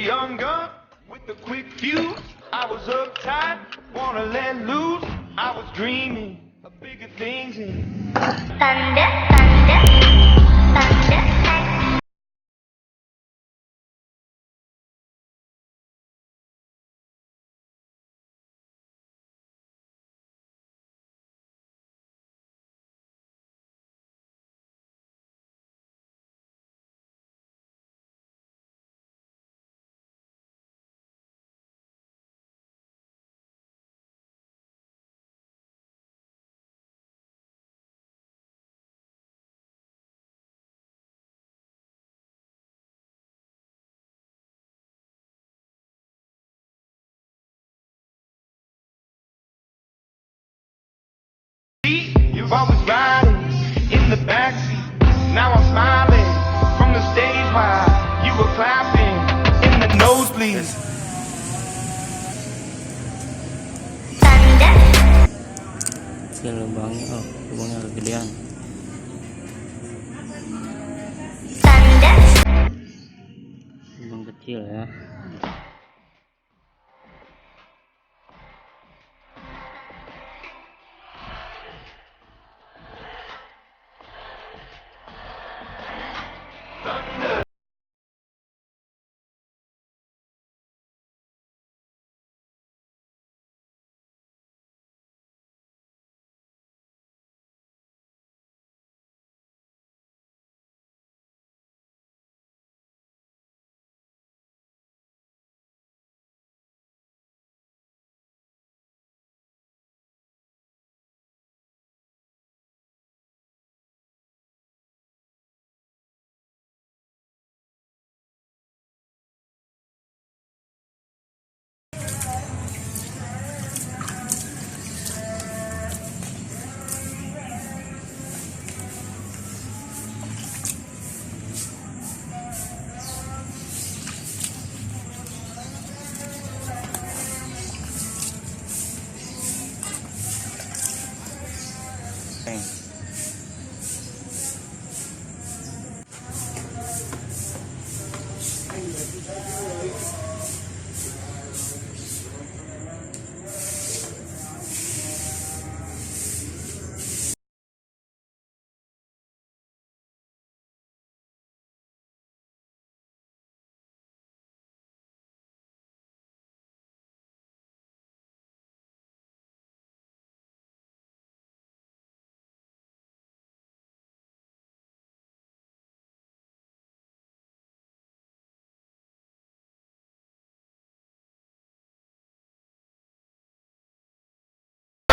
younger with a quick fuse. I was uptight, wanna let loose. I was dreaming of bigger things. Thunder, thunder, thunder. You've always riding in the backseat. Now I'm smiling from the stage while you were clapping in the nosebleeds. Kecil lubangnya, oh lubangnya kegedean. Lubang kecil ya.